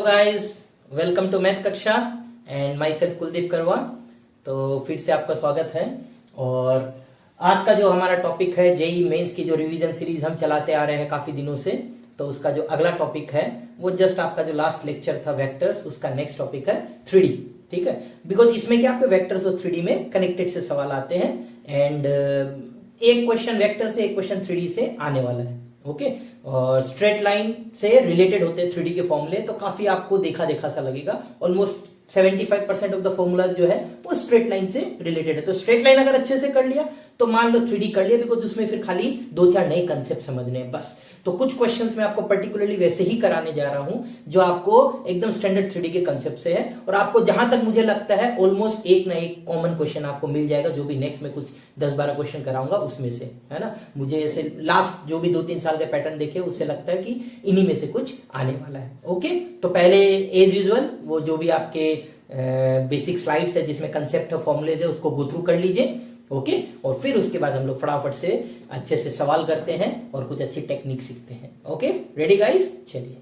Hello guys, welcome to math कक्षा and myself Kuldeep Karwa. तो फिर से आपका स्वागत है। और आज का जो हमारा टॉपिक है जेई मेंस की जो रिवीजन सीरीज हम चलाते आ रहे हैं काफी दिनों से, तो उसका जो अगला टॉपिक है वो जस्ट आपका जो लास्ट लेक्चर था वेक्टर्स, उसका नेक्स्ट टॉपिक है 3D। ठीक है, बिकॉज इसमें क्या आपके वेक्टर्स और 3D में कनेक्टेड से सवाल आते हैं एंड एक क्वेश्चन वेक्टर से एक क्वेश्चन 3D से आने वाला है। ओके, और स्ट्रेट लाइन से रिलेटेड होते हैं 3D के फॉर्मूले, तो काफी आपको देखा देखा सा लगेगा। ऑलमोस्ट 75% ऑफ द फॉर्मूला जो है वो स्ट्रेट लाइन से रिलेटेड है। तो स्ट्रेट लाइन अगर अच्छे से कर लिया तो मान लो 3D कर लिया, बिकॉज उसमें फिर खाली 2-4 नए कंसेप्ट समझने हैं बस। तो कुछ क्वेश्चंस मैं आपको पर्टिकुलरली वैसे ही कराने जा रहा हूं जो आपको एकदम स्टैंडर्ड 3D के कंसेप्ट से है, और आपको जहां तक मुझे लगता है ऑलमोस्ट एक ना एक कॉमन क्वेश्चन आपको मिल जाएगा, जो भी नेक्स्ट में कुछ 10-12 क्वेश्चन कराऊंगा उसमें से, है ना। मुझे ऐसे लास्ट जो भी 2-3 साल के पैटर्न देखे उससे लगता है कि इन्हीं में से कुछ आने वाला है। ओके, तो पहले एज यूजुअल वो जो भी आपके बेसिक स्लाइड्स है जिसमें कंसेप्ट और फॉर्मुलेज है उसको गो थ्रू कर लीजिए। ओके, और फिर उसके बाद हम लोग फटाफट से अच्छे से सवाल करते हैं और कुछ अच्छी टेक्निक सीखते हैं। ओके, रेडी गाइस, चलिए।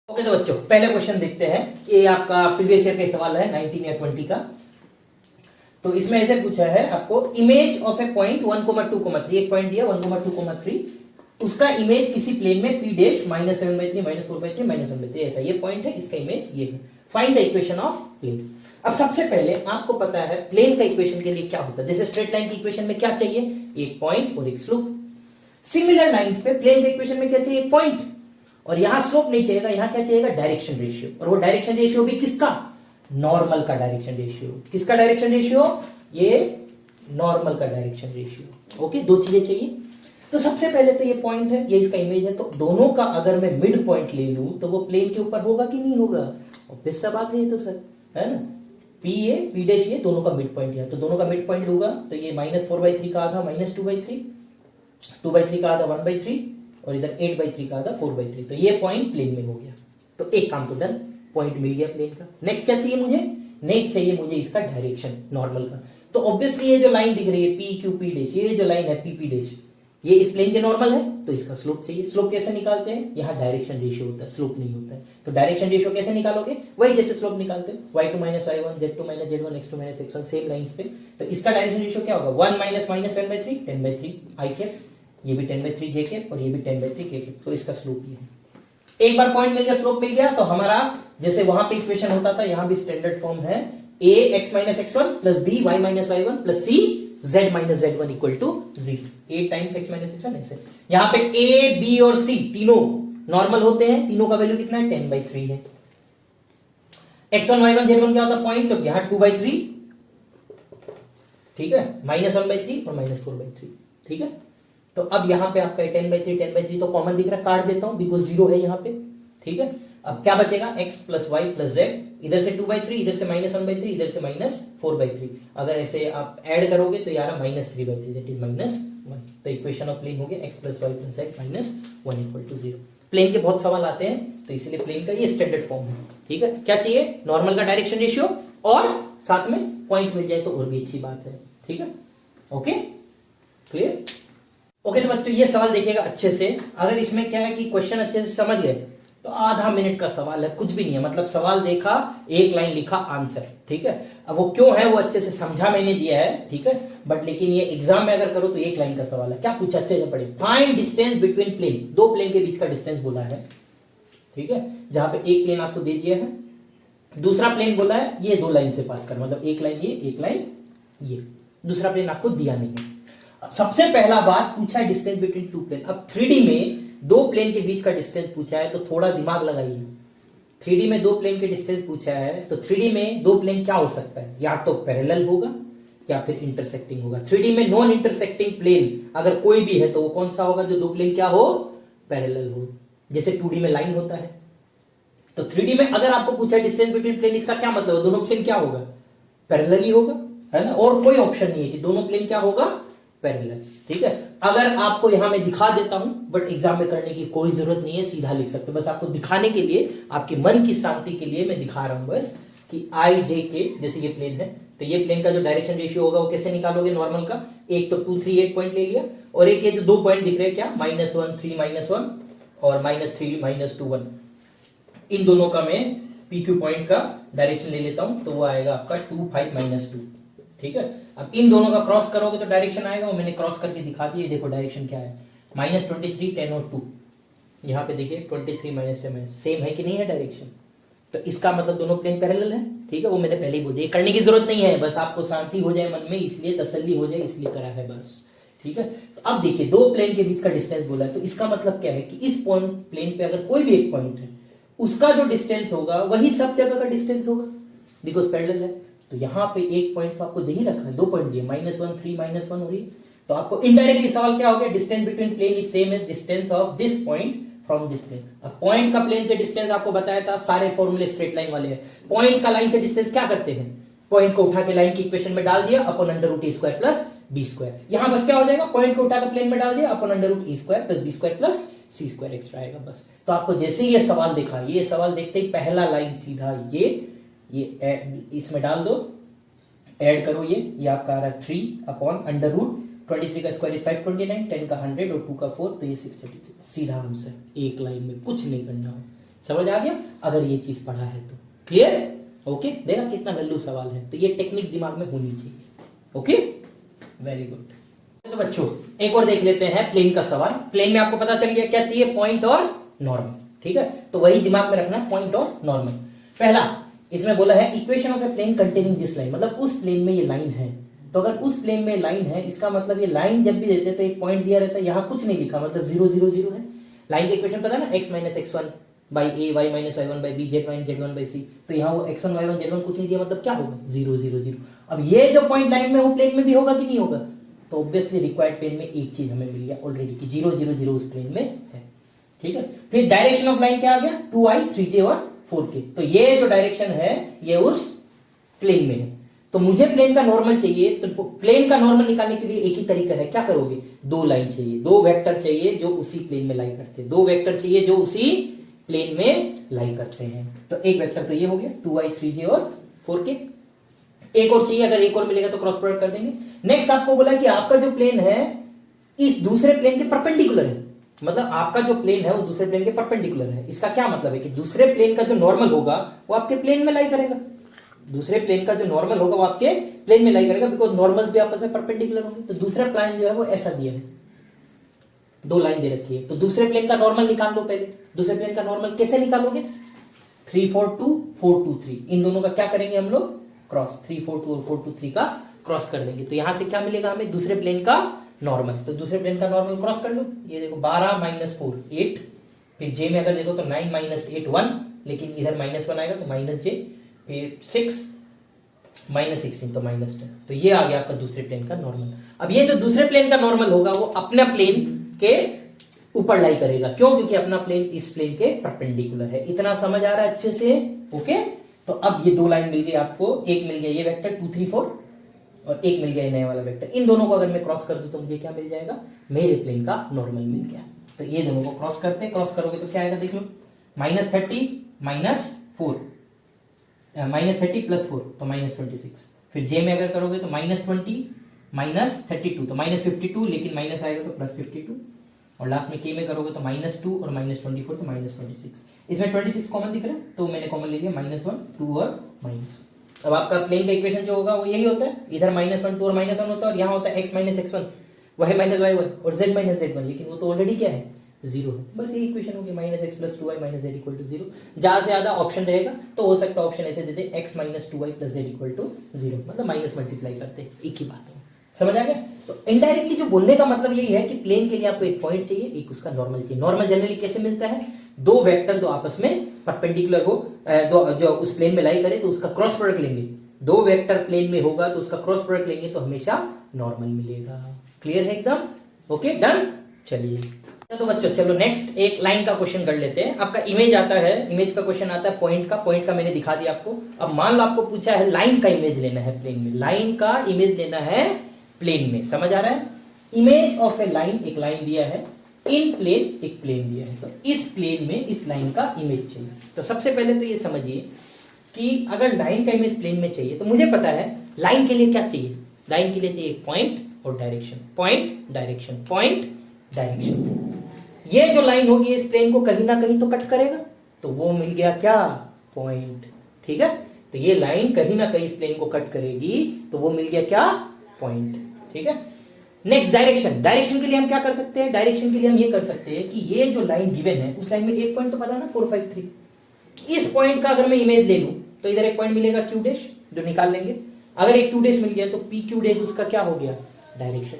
ओके, तो बच्चों पहले क्वेश्चन देखते हैं। ये आपका प्रीवियस ईयर का सवाल है 19 या 20 का। तो इसमें ऐसे पूछा है आपको, इमेज ऑफ ए पॉइंट 1,2,3, एक पॉइंट दिया 1,2,3, उसका इमेज किसी प्लेन में p डैश -7/3 -4/3 -1/3 ऐसा ये पॉइंट है, इसका इमेज ये है। Find the equation of plane. अब सबसे पहले आपको पता है प्लेन का इक्वेशन के लिए क्या होता है। जैसे स्ट्रेट लाइन की इक्वेशन में क्या चाहिए, एक पॉइंट और एक स्लोप। सिमिलर लाइंस पे प्लेन के इक्वेशन में क्या चाहिए, एक पॉइंट, और यहां स्लोप नहीं चाहिएगा, यहां क्या चाहिएगा, डायरेक्शन रेशियो। और वो डायरेक्शन रेशियो भी किसका, नॉर्मल का डायरेक्शन रेशियो। किसका डायरेक्शन रेशियो, ये नॉर्मल का डायरेक्शन रेशियो। ओके, दो चीजें चाहिए। तो सबसे पहले तो ये पॉइंट है, ये इसका इमेज है, तो दोनों का अगर मैं मिड पॉइंट ले लूं तो वो प्लेन के ऊपर होगा कि नहीं होगा, ऑब्वियस सा बात है ये तो सर, है ना। पी ए पी डैश ये दोनों का मिड पॉइंट है, तो दोनों का मिड पॉइंट लूंगा तो ये -4/3 का आधा -2/3, 2/3 का आधा 1/3, और इधर 8/3 का आधा 4/3, तो ये पॉइंट प्लेन में हो गया। तो एक काम तो डन, पॉइंट मिल गया प्लेन का। नेक्स्ट क्या चाहिए मुझे, नेक्स्ट चाहिए मुझे इसका डायरेक्शन नॉर्मल का। तो ऑब्वियसली ये जो लाइन दिख रही है पी क्यू पी डैश, ये जो लाइन है पी पी डैश, ये इस प्लेन के नॉर्मल है, तो इसका स्लोप चाहिए। स्लोप कैसे निकालते हैं, यहाँ डायरेक्शन रेशियो होता है, स्लोप नहीं होता है। तो डायरेक्शन रेशियो कैसे निकालोगे, वही जैसे स्लोप निकालते हैं, y2 - y1 z2 - z1 x2 - x1 same lines पे। तो इसका डायरेक्शन रेशियो क्या होगा, 1 - -10/3 10/3 i कैप, ये भी 10/3 j कैप, और ये भी 10/3 k कैप। तो इसका स्लोप ये है। एक बार पॉइंट मिल गया, स्लोप मिल गया, तो हमारा जैसे वहां पे इक्वेशन होता था, यहां भी स्टैंडर्ड फॉर्म है a x - x1 + b y - y1 + c z - z1 = 0। a times x - x1 ऐसे। यहां पे a b और c तीनों नॉर्मल होते हैं, तीनों का वैल्यू कितना है, 10/3 है। x1 y1 z1 क्या होता है पॉइंट, तो यहां 2/3, ठीक है, -1/3 और -4/3, ठीक है। तो अब यहां पे आपका 10/3 तो कॉमन दिख रहा है, काट देता हूं बिकॉज 0 है यहां पे, ठीक है। अब क्या बचेगा, x + y + z, इधर से 2/3, इधर से -1/3, इधर से -4/3। अगर ऐसे आप ऐड करोगे तो यार -3/3 दैट इज -1। तो इक्वेशन ऑफ प्लेन हो गया x + y + z -1 = 0। प्लेन के बहुत सवाल आते हैं, तो इसलिए प्लेन का ये स्टैंडर्ड फॉर्म है, ठीक है। क्या चाहिए, नॉर्मल का डायरेक्शन रेशियो और साथ में पॉइंट मिल जाए तो और भी अच्छी बात है, ठीक है। Okay, clear. ओके, तो बच्चों ये सवाल देखिएगा अच्छे से। अगर इसमें क्या है कि क्वेश्चन अच्छे से समझ गए तो आधा मिनट का सवाल है, कुछ भी नहीं है, मतलब सवाल देखा, एक लाइन लिखा, आंसर, ठीक है। अब वो क्यों है वो अच्छे से समझा मैंने दिया है, ठीक है, बट लेकिन ये एग्जाम में अगर करो तो एक लाइन का सवाल है। क्या पूछा, अच्छे से पढ़े, फाइंड डिस्टेंस बिटवीन प्लेन, दो प्लेन के बीच का डिस्टेंस बोला है, ठीक है। जहां पे एक प्लेन आपको दे दिया है, दूसरा प्लेन बोला है ये दो लाइन से पास कर, मतलब एक लाइन ये, एक लाइन ये, दूसरा प्लेन आपको दिया नहीं है। सबसे पहला बात पूछा है डिस्टेंस बिटवीन टू प्लेन। अब 3D में दो प्लेन के बीच का डिस्टेंस पूछा है तो थोड़ा दिमाग लगाइए। 3D में दो प्लेन के डिस्टेंस पूछा है तो 3D में दो प्लेन क्या हो सकता है, या तो पैरेलल होगा या फिर इंटरसेक्टिंग होगा। 3D में नॉन इंटरसेक्टिंग प्लेन अगर कोई भी है तो वो कौन सा होगा, जो दो प्लेन क्या हो, पैरेलल हो। जैसे 2D में लाइन होता है, तो 3D में अगर आपको पूछा है डिस्टेंस बिटवीन प्लेन, इसका क्या मतलब है, दोनों प्लेन क्या होगा, पैरेलल ही होगा, है ना। और कोई ऑप्शन नहीं है कि दोनों प्लेन क्या होगा, पैरेलल। ठीक है, अगर आपको यहां मैं दिखा देता हूं, बट एग्जाम में करने की कोई जरूरत नहीं है, सीधा लिख सकते हो। बस आपको दिखाने के लिए, आपके मन की शांति के लिए मैं दिखा रहा हूं बस कि आई जे के, जैसे ये प्लेन है, तो ये प्लेन का जो डायरेक्शन रेशियो होगा वो कैसे निकालोगे नॉर्मल का। एक तो 2 3 8 पॉइंट ले लिया, और एक ये जो 2 पॉइंट दिख रहे हैं क्या, -1 3 -1 और -3 -2 1, इन दोनों का मैं PQ पॉइंट का डायरेक्शन ले लेता हूं, तो वो आएगा आपका 2 5 -2। ठीक है, अब इन दोनों का क्रॉस करोगे तो डायरेक्शन आएगा, वो मैंने क्रॉस करके दिखा दिया। देखो डायरेक्शन क्या है, -23 10 और 2, यहाँ पे देखिए 23 -10, सेम है कि नहीं है डायरेक्शन। तो इसका मतलब दोनों प्लेन पैरेलल है। ठीक है, वो मैंने पहले ही बोल दिया, करने की जरूरत नहीं है, बस आपको शांति हो जाए मन में, इसलिए तसल्ली हो जाए इसलिए करा है बस। ठीक है, तो अब देखिए दो प्लेन के बीच का डिस्टेंस बोला है, तो इसका मतलब क्या है कि इस पॉइंट प्लेन पे अगर कोई भी एक पॉइंट है, उसका जो डिस्टेंस होगा वही सब जगह का डिस्टेंस होगा, बिकॉज पैरेलल है। तो यहाँ पे एक पॉइंट तो आपको दे ही रखा है, 2 पॉइंट दिए, -1 3 -1 हो रही है, तो आपको इनडायरेक्टली सवाल क्या हो गया, distance between plane is same as distance of this point from this plane. अब पॉइंट का प्लेन से डिस्टेंस आपको बताया था, सारे फॉर्मूले स्ट्रेट लाइन वाले हैं। पॉइंट का लाइन से डिस्टेंस क्या करते हैं, पॉइंट को उठा के लाइन की इक्वेशन में डाल दिया अपॉन √a² प्लस b²। यहां बस क्या हो जाएगा, पॉइंट को उठा के प्लेन में डाल दिया upon √a² plus b² plus c² extra आएगा बस। तो आपको जैसे ही ये सवाल देखा, ये सवाल देखते ही पहला लाइन सीधा ये इसमें डाल दो, ऐड करो, ये आपका आ रहा है 3/√23 का स्क्वायर इज 529, 10 का 100 और 2 का 4, तो ये 633। सीधा आंसर, एक लाइन में, कुछ नहीं करना हो। समझ आ गया अगर ये चीज पढ़ा है तो? क्लियर? ओके, देखा कितना वैल्यू सवाल है, तो ये टेक्निक दिमाग में होनी चाहिए। Okay, very good. तो बच्चों एक और देख लेते हैं प्लेन का सवाल। प्लेन में आपको पता चल गया क्या चाहिए, पॉइंट और नॉर्मल। ठीक है, तो वही दिमाग में रखना, पॉइंट और नॉर्मल। पहला इसमें बोला है equation of a plane containing this line, मतलब उस प्लेन में ये लाइन है। तो अगर उस प्लेन में लाइन है, इसका मतलब ये लाइन जब भी देते हैं तो एक पॉइंट दिया रहता है, यहां कुछ नहीं लिखा, मतलब 0 0 0 है। लाइन का इक्वेशन पता है ना, x - x1 by a, y - y1 by b, z1 z1 by c। तो यहाँ वो x1 y1 z1 कुछ नहीं दिया, मतलब क्या होगा, 0 0 0। अब ये जो पॉइंट लाइन में वो प्लेन में भी होगा कि नहीं होगा, तो ऑब्वियसली रिक्वायर्ड प्लेन में एक चीज हमें मिल गया ऑलरेडी कि 0 0 0 उस प्लेन में है। ठीक है, फिर डायरेक्शन ऑफ लाइन क्या आ गया, 2i 3j और 4k। तो ये जो डायरेक्शन है ये उस प्लेन में है। तो मुझे प्लेन का नॉर्मल चाहिए, तो प्लेन का नॉर्मल निकालने के लिए एक ही तरीका है, क्या करोगे, दो लाइन चाहिए, दो वेक्टर चाहिए जो उसी प्लेन में लाई करते हैं, दो वेक्टर चाहिए जो उसी प्लेन में लाई करते हैं। तो एक वेक्टर तो ये हो गया 2i 3j और 4k। एक और चाहिए, अगर एक और मिलेगा तो क्रॉस प्रोडक्ट कर देंगे। नेक्स्ट आपको बोला कि आपका जो प्लेन है इस दूसरे प्लेन के परपेंडिकुलर है, मतलब आपका जो प्लेन है वो दूसरे प्लेन के परपेंडिकुलर है। इसका क्या मतलब है कि दूसरे प्लेन का जो नॉर्मल होगा वो आपके प्लेन में लाई करेगा, दूसरे प्लेन का जो नॉर्मल होगा वो आपके प्लेन में लाई करेगा, बिकॉज नॉर्मल्स भी आपस में परपेंडिकुलर होंगे। तो दूसरा प्लेन जो है वो ऐसा दिया है, दो लाइन दे रखी है, तो दूसरे प्लेन का नॉर्मल निकाल लो पहले। दूसरे प्लेन का नॉर्मल कैसे निकालोगे, 3 4 2 4 2 3, इन दोनों का क्या करेंगे हम लोग, क्रॉस, 3 4 2 और 4 2 3 का क्रॉस कर देंगे। तो यहां से क्या मिलेगा हमें, दूसरे प्लेन का नॉर्मल। तो दूसरे प्लेन का नॉर्मल क्रॉस कर लो, ये देखो 12 - 4 8, फिर जे में अगर देखो तो 9 - 8 1, लेकिन इधर -1 आएगा तो -j, फिर 6 - 16 तो -10। तो ये आ गया आपका दूसरे प्लेन का नॉर्मल। अब ये जो दूसरे प्लेन का नॉर्मल होगा वो अपना प्लेन के ऊपर लाई करेगा, क्यों, क्योंकि अपना प्लेन इस प्लेन के परपेंडिकुलर है। इतना समझ आ रहा है अच्छे से? ओके, तो अब ये दो लाइन मिल गई आपको, एक मिल गया ये वेक्टर 2 3 4 और एक मिल गया ये नया वाला वेक्टर। इन दोनों को अगर मैं क्रॉस कर दूं तो मुझे क्या मिल जाएगा, मेरे प्लेन का नॉर्मल मिल गया। तो ये दोनों को क्रॉस करते, क्रॉस करोगे तो क्या आएगा देख लो, -30 - 4 -30 + 4 तो -26। फिर जे में अगर करोगे तो -20 - 32 तो -52, लेकिन माइनस आएगा तो +52, और लास्ट में के में करोगे तो -2 और -24 तो -26। इसमें 26 कॉमन दिख रहा है तो मैंने कॉमन ले लिया, -1 2 और माइनस। अब आपका प्लेन का इक्वेशन जो होगा वो यही होता है, इधर -1 2 और -1 होता है, और यहाँ होता है x - x1 y - y1 और z - z1, लेकिन वो तो ऑलरेडी क्या है, 0 है। बस ये इक्वेशन होगी, -x + 2y - z = 0। ज्यादा से ज्यादा ऑप्शन रहेगा तो हो सकता है ऑप्शन ऐसे दे दे, x - 2y + z = 0, मतलब माइनस मल्टीप्लाई करते, एक ही बात है। समझ आ गया? तो इनडायरेक्टली जो बोलने का मतलब यही है कि प्लेन के लिए आपको एक पॉइंट चाहिए, एक उसका नॉर्मल चाहिए। नॉर्मल जनरली कैसे मिलता है, दो वेक्टर जो आपस में परपेंडिकुलर हो, जो उस प्लेन में लाई करे तो उसका क्रॉस प्रोडक्ट लेंगे। दो वेक्टर प्लेन में होगा तो उसका क्रॉस प्रोडक्ट लेंगे तो हमेशा नॉर्मल मिलेगा। क्लियर है एकदम? Okay, done. चलिए तो बच्चों चलो नेक्स्ट एक लाइन का क्वेश्चन कर लेते हैं। आपका इमेज आता है, इमेज का क्वेश्चन आता है पॉइंट का मैंने दिखा दिया आपको। अब मान लो आपको पूछा है लाइन का इमेज लेना है प्लेन में, लाइन का इमेज लेना है प्लेन में। समझ आ रहा है? इमेज ऑफ ए लाइन, एक लाइन दिया है, इन प्लेन, एक प्लेन दिया है, तो इस प्लेन में इस लाइन का इमेज चाहिए। तो सबसे पहले तो ये समझिए कि अगर लाइन का इमेज प्लेन में चाहिए तो मुझे पता है लाइन के लिए क्या चाहिए, लाइन के लिए चाहिए पॉइंट और direction, point direction, point direction. ये जो लाइन होगी इस प्लेन को कहीं ना कहीं तो कट करेगा, तो वो मिल गया क्या, पॉइंट। ठीक है, तो ये लाइन कहीं ना कहीं इस प्लेन को कट करेगी, तो वो मिल गया क्या, पॉइंट। ठीक है, नेक्स्ट डायरेक्शन। डायरेक्शन के लिए हम क्या कर सकते हैं, डायरेक्शन के लिए हम ये कर सकते हैं कि ये जो लाइन गिवन है उस लाइन में एक पॉइंट तो पता है ना 4 5 3, इस पॉइंट का अगर मैं इमेज ले लूं तो इधर एक पॉइंट मिलेगा क्यू डैश, जो निकाल लेंगे। अगर एक क्यू डैश मिल गया तो पी क्यू डैश उसका क्या हो गया, डायरेक्शन।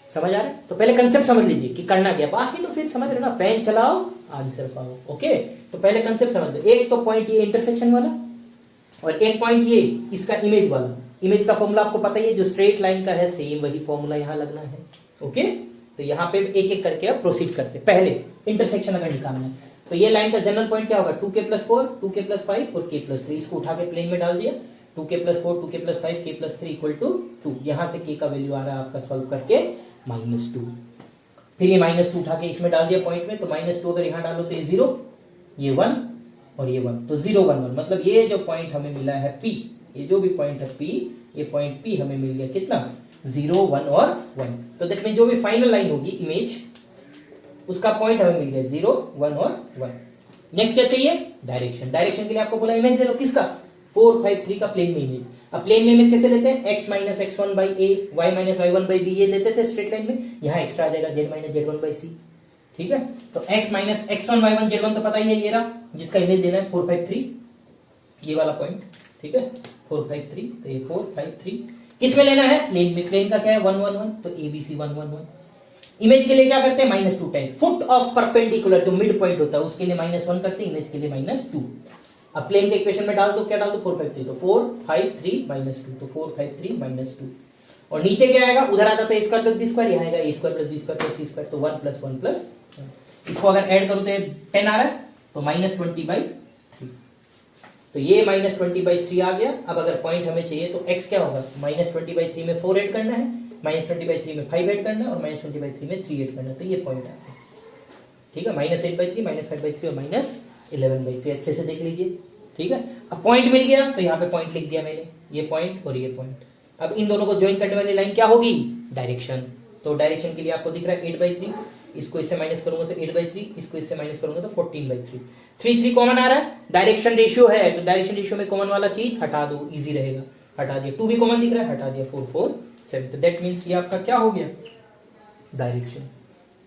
समझ आ रहा है? तो पहले कंसेप्ट समझ लीजिए कि करना क्या, बाकी तो फिर समझ रहे ना, पेन चलाओ आंसर पाओ। ओके, तो पहले कंसेप्ट समझ लो। एक तो पॉइंट ये इंटरसेक्शन वाला, और एक पॉइंट ये इसका इमेज वाला। इमेज का फॉर्मूला आपको पता ही है, जो स्ट्रेट लाइन का है सेम वही फॉर्मूला यहां लगना है। ओके, तो यहां पे एक एक करके अब प्रोसीड करते। पहले इंटरसेक्शन अगर निकालना है तो ये लाइन का जनरल पॉइंट क्या होगा, 2k+4, 2k+5 और k+3। इसको उठा के प्लेन में डाल दिया, 2k+4, 2k+5, k+3 equal to 2। यहां से k का वैल्यू आ रहा है आपका सॉल्व करके -2। फिर ये -2 उठा के इसमें डाल दिया पॉइंट में, तो -2 अगर यहां डालो तो ये 0, ये 1 और ये 1, तो 0 1 1। मतलब ये जो पॉइंट हमें मिला है P, ये जो भी पॉइंट है P, ये पॉइंट P हमें मिल गया कितना, 0 1 और 1। तो दैट मीन जो भी फाइनल लाइन होगी इमेज, उसका पॉइंट हमें मिल गया 0 1 और 1। नेक्स्ट क्या चाहिए, डायरेक्शन। डायरेक्शन के लिए आपको बोला इमेज दे लो, किसका, 4 5 3 का प्लेन में इमेज। अब प्लेन में इमेज कैसे लेते हैं, x - x1 by a, y - y1 by b, ये देते थे स्ट्रेट लाइन में। यहाँ एक्स्ट्रा आ जाएगा z - z1 by c। ठीक है, तो x - x1 y1 z1 तो पता ही है, ये रहा जिसका इमेज देना है 4 5 3, ये वाला पॉइंट। ठीक है, 4 5 3, तो ये 4 5 3 किस में लेना है, प्लेन में। प्लेन का क्या है 1 1 1, तो ABC 1 1 1। इमेज के लिए क्या करते हैं, -2 टाइम फुट ऑफ परपेंडिकुलर, जो मिड पॉइंट होता है उसके लिए -1 करते हैं, इमेज के लिए -2। अब प्लेन के इक्वेशन में डाल दो, क्या डाल दो, 4 5 3, तो 4 5 3 -2, तो 4 5 3 -2। और नीचे क्या आएगा, उधर आता था a² + b², यहाँ आएगा a² + b² + c², तो 1 + 1 + 1। इसको अगर ऐड करो तो 10 आ रहा है, तो -20/3, तो ये -20/3 आ गया। अब अगर पॉइंट हमें चाहिए तो x क्या होगा, -20/3 में 4 ऐड करना है, -20/3 में 5 ऐड करना है, और -20/3 में 3 ऐड करना है, तो ये पॉइंट आ गया। ठीक है, -8/3, -5/3 और -11/3, अच्छे से देख लीजिए। ठीक है, अब पॉइंट मिल गया तो यहाँ पे पॉइंट लिख दिया मैंने, ये पॉइंट और ये पॉइंट। अब इन दोनों को ज्वाइन करने वाली लाइन क्या होगी, डायरेक्शन। तो डायरेक्शन के लिए आपको दिख रहा है 8/3, इसको इससे माइनस करूंगा तो 8/3, इसको इससे माइनस करूंगा तो 14/3। 3 3 कॉमन आ रहा है, डायरेक्शन रेशियो है, तो डायरेक्शन रेशियो में कॉमन वाला चीज हटा दो, इजी रहेगा। हटा दिया, 2 भी कॉमन दिख रहा है, हटा दिया, 4 4 7। तो दैट मींस ये आपका क्या हो गया, डायरेक्शन।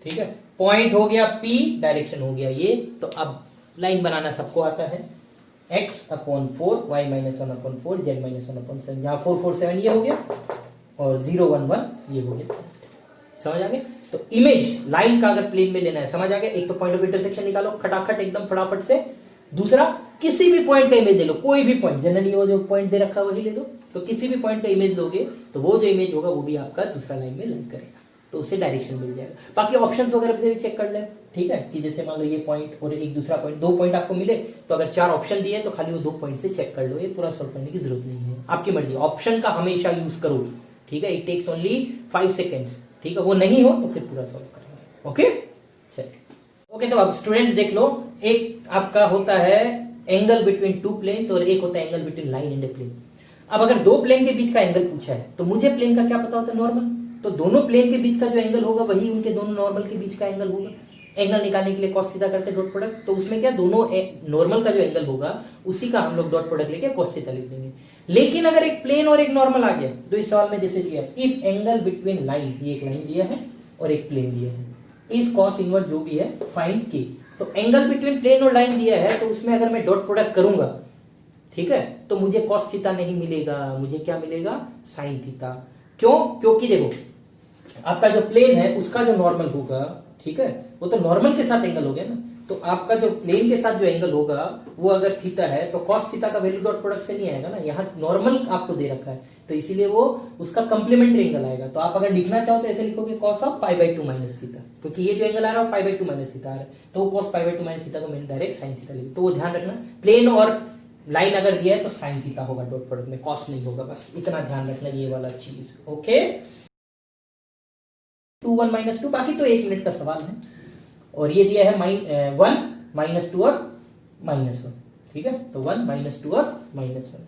ठीक है, पॉइंट हो गया P, डायरेक्शन हो गया ये। तो अब लाइन बनाना सबको आता है, x/4, y - 1/4, z - 1/7। जहां 4 4 7 ये हो गया, और 0 1 1 ये हो गया। समझ आ गया? तो इमेज लाइन का अगर प्लेन में लेना है, समझ आ गया। एक तो पॉइंट ऑफ इंटरसेक्शन निकालो खटाखट एकदम फटाफट से। दूसरा, किसी भी पॉइंट का इमेज ले लो, कोई भी पॉइंट, जनरली वो जो पॉइंट दे रखा है वही ले लो। तो किसी भी पॉइंट का इमेज लोगे तो वो जो इमेज होगा वो भी आपका दूसरा लाइन में लाइन करेगा, तो उससे डायरेक्शन मिल जाएगा। बाकी ऑप्शंस वगैरह भी चेक कर ले। ठीक है, कि जैसे मान लो ये पॉइंट और एक दूसरा पॉइंट, 2 पॉइंट आपको मिले, तो अगर 4 ऑप्शन दिए तो खाली वो 2 पॉइंट से चेक कर लो, ये पूरा सॉल्व करने की जरूरत नहीं है, आपकी मर्जी। ऑप्शन का हमेशा यूज करो। ठीक है, इट टेक्स ओनली 5 सेकेंड्स। ठीक है, वो नहीं हो तो फिर पूरा सॉल्व करेंगे। ओके, चलिए। ओके, तो अब स्टूडेंट्स देख लो, एक आपका होता है एंगल बिटवीन 2 प्लेन्स और एक होता है angle between line and a plane. अब अगर 2 प्लेन के बीच का एंगल पूछा है तो मुझे प्लेन का क्या पता होता है, नॉर्मल। तो दोनों प्लेन के बीच का जो एंगल होगा वही उनके दोनों नॉर्मल के बीच का एंगल होगा। एंगल निकालने के लिए cos थीटा करते हैं डॉट प्रोडक्ट, तो उसमें क्या दोनों नॉर्मल का जो एंगल होगा उसी का हम लोग डॉट प्रोडक्ट लेके cos थीटा लिख देंगे। लेकिन अगर एक प्लेन और एक नॉर्मल आ गया, तो इस सवाल में जैसे दिया इफ एंगल बिटवीन लाइन, ये एक लाइन दिया है और एक प्लेन दिया है, इस cos इनवर्स जो भी है फाइंड के। तो एंगल बिटवीन प्लेन और लाइन दिया है, तो उसमें अगर मैं डॉट प्रोडक्ट करूंगा, ठीक है, तो मुझे cos थीटा नहीं मिलेगा, मुझे क्या मिलेगा, sin थीटा। क्यों? क्योंकि देखो आपका जो प्लेन है उसका जो नॉर्मल होगा, ठीक है, वो तो नॉर्मल के साथ एंगल हो गया ना। तो आपका जो प्लेन के साथ जो एंगल होगा वो अगर थीटा है तो cos थीटा का वैल्यू डॉट प्रोडक्ट से नहीं आएगा ना, यहाँ नॉर्मल आपको दे रखा है, तो इसीलिए वो उसका कंप्लीमेंट्री एंगल आएगा। तो आप अगर लिखना चाहो तो ऐसे लिखोगे cos ऑफ π/2 माइनस थीटा, क्योंकि ये जो एंगल आ रहा है π/2 माइनस थीटा आ रहा है, तो वो cos π/2 माइनस थीटा को मैंने डायरेक्ट sin थीटा लिखा। तो वो ध्यान रखना, प्लेन और लाइन अगर दिया है तो sin थीटा होगा डॉट प्रोडक्ट में, cos नहीं होगा, बस इतना ध्यान रखना ये वाला चीज। ओके। 2 1 -2, बाकी तो 1 मिनट का सवाल है। और ये दिया है 1 -2 और -1, ठीक है। तो 1 -2 और -1,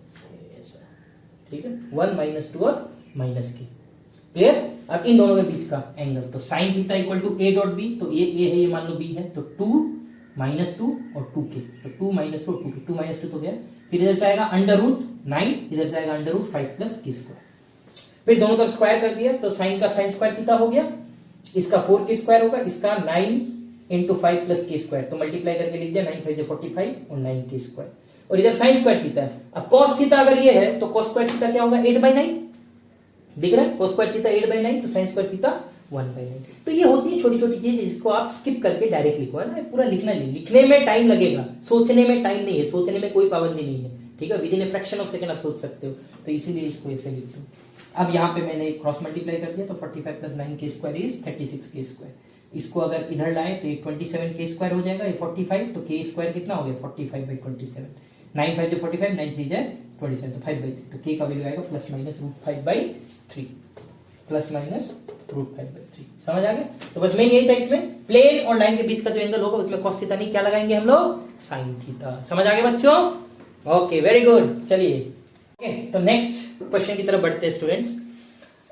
ठीक है, 1 -2 और माइनस की, क्लियर। अब इन दोनों के बीच का एंगल, तो sine theta equal to a dot b, तो ये a है, ये मान लो b है, तो 2 -2 और 2k, तो 2 -2 और 2k, 2 -2 तो गया। फिर इधर से आएगा √9, इधर से आएगा √5 + k²। फिर दोनों तरफ स्क्वायर कर दिया, तो साइन का साइन स्क्वायर थीटा हो गया, इसका 4k² होगा, इसका 9 × 5 + k², तो मल्टीप्लाई करके लिख दिया, 9 5 45 और 9k²। और इधर साइन स्क्वायर थीटा है। अब कॉस थीटा अगर ये है तो कॉस स्क्वायर थीटा क्या होगा, 8/9, दिख रहा है, कॉस स्क्वायर थीटा 8/9, तो साइन स्क्वायर थीटा 1/9। तो ये होती है छोटी छोटी चीज जिसको आप स्किप करके डायरेक्ट लिखो, है ना, पूरा लिखना नहीं, लिखने में टाइम लगेगा, सोचने में टाइम नहीं है, सोचने में कोई पाबंदी नहीं है, ठीक है, within a fraction of second आप सोच सकते हो, तो इसीलिए इसको ऐसे लिखते हो। अब यहाँ पे मैंने क्रॉस मल्टीप्लाई कर दिया, तो 45 + 9k² इज 36k²। इसको अगर इधर लाए तो ये 27k² हो जाएगा, ये 45, तो k² कितना हो गया, 45/27, 9 5 45, 9 3 27, तो 5/3, तो k का वैल्यू आएगा ±√5/3, ±√5/3, समझ आ गया। तो बस मेन यही था, इसमें प्लेन और लाइन के बीच का जो एंगल होगा उसमें cos थीटा नहीं, क्या लगाएंगे हम लोग, sin थीटा। समझ आ गया बच्चों, ओके, वेरी गुड। चलिए ओके, तो नेक्स्ट क्वेश्चन की तरफ बढ़ते हैं students.